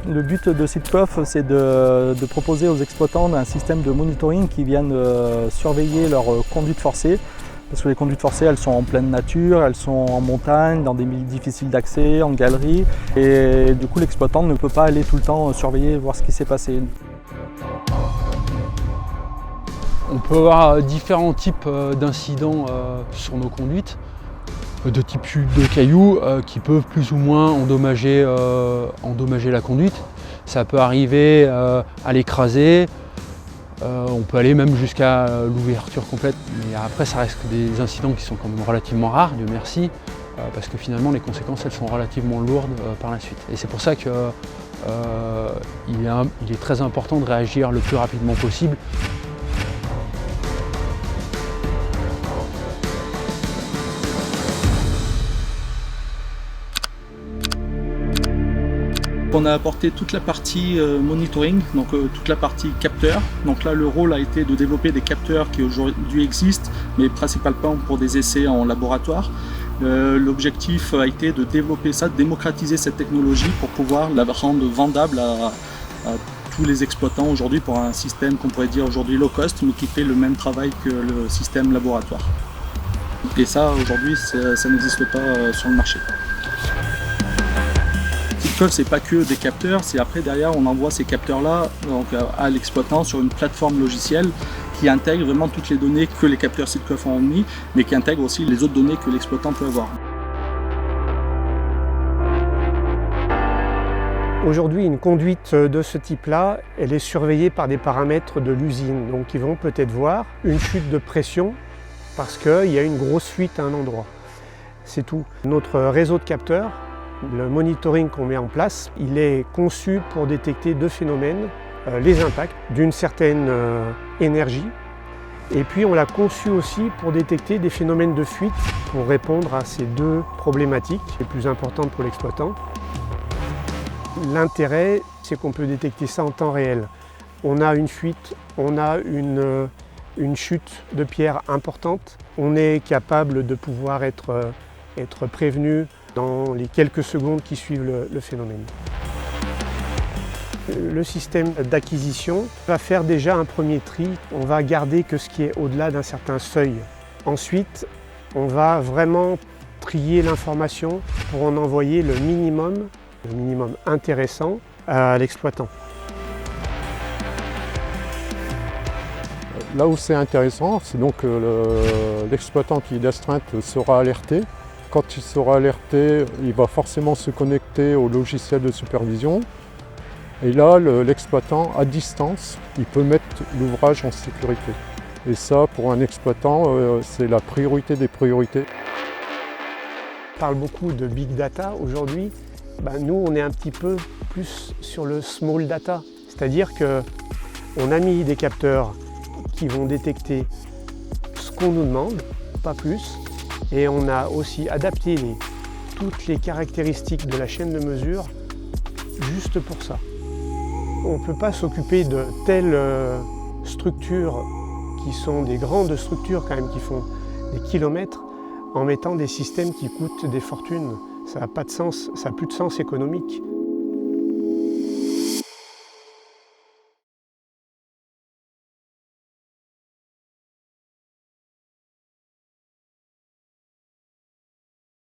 Le but de Sitcoff, c'est de proposer aux exploitants un système de monitoring qui vienne surveiller leurs conduites forcées. Parce que les conduites forcées, elles sont en pleine nature, elles sont en montagne, dans des milieux difficiles d'accès, en galerie. Et du coup, l'exploitant ne peut pas aller tout le temps surveiller, voir ce qui s'est passé. On peut avoir différents types d'incidents sur nos conduites, de type chute de cailloux qui peuvent plus ou moins endommager la conduite. Ça peut arriver à l'écraser, on peut aller même jusqu'à l'ouverture complète, mais après ça reste des incidents qui sont quand même relativement rares, Dieu merci, parce que finalement les conséquences elles sont relativement lourdes par la suite. Et c'est pour ça qu'il est très important de réagir le plus rapidement possible. On a apporté toute la partie monitoring, donc toute la partie capteur. Donc là, le rôle a été de développer des capteurs qui aujourd'hui existent, mais principalement pour des essais en laboratoire. L'objectif a été de développer ça, de démocratiser cette technologie pour pouvoir la rendre vendable à tous les exploitants aujourd'hui pour un système qu'on pourrait dire aujourd'hui low cost, mais qui fait le même travail que le système laboratoire. Et ça, aujourd'hui, ça n'existe pas sur le marché. Sitcoff, c'est pas que des capteurs, c'est après derrière on envoie ces capteurs-là à l'exploitant sur une plateforme logicielle qui intègre vraiment toutes les données que les capteurs Sitcoff ont mis, mais qui intègre aussi les autres données que l'exploitant peut avoir. Aujourd'hui, une conduite de ce type-là, elle est surveillée par des paramètres de l'usine. Donc ils vont peut-être voir une chute de pression parce qu'il y a une grosse fuite à un endroit. C'est tout. Notre réseau de capteurs, le monitoring qu'on met en place, il est conçu pour détecter deux phénomènes, les impacts d'une certaine énergie, et puis on l'a conçu aussi pour détecter des phénomènes de fuite, pour répondre à ces deux problématiques les plus importantes pour l'exploitant. L'intérêt, c'est qu'on peut détecter ça en temps réel. On a une fuite, on a une chute de pierre importante, on est capable de pouvoir être prévenu dans les quelques secondes qui suivent le phénomène. Le système d'acquisition va faire déjà un premier tri. On va garder que ce qui est au-delà d'un certain seuil. Ensuite, on va vraiment trier l'information pour en envoyer le minimum intéressant à l'exploitant. Là où c'est intéressant, c'est donc l'exploitant qui est d'astreinte sera alerté. Quand il sera alerté, il va forcément se connecter au logiciel de supervision. Et là, l'exploitant, à distance, il peut mettre l'ouvrage en sécurité. Et ça, pour un exploitant, c'est la priorité des priorités. On parle beaucoup de big data aujourd'hui. Nous, on est un petit peu plus sur le small data. C'est-à-dire qu'on a mis des capteurs qui vont détecter ce qu'on nous demande, pas plus. Et on a aussi adapté toutes les caractéristiques de la chaîne de mesure juste pour ça. On ne peut pas s'occuper de telles structures qui sont des grandes structures quand même qui font des kilomètres en mettant des systèmes qui coûtent des fortunes. Ça n'a pas de sens, ça n'a plus de sens économique.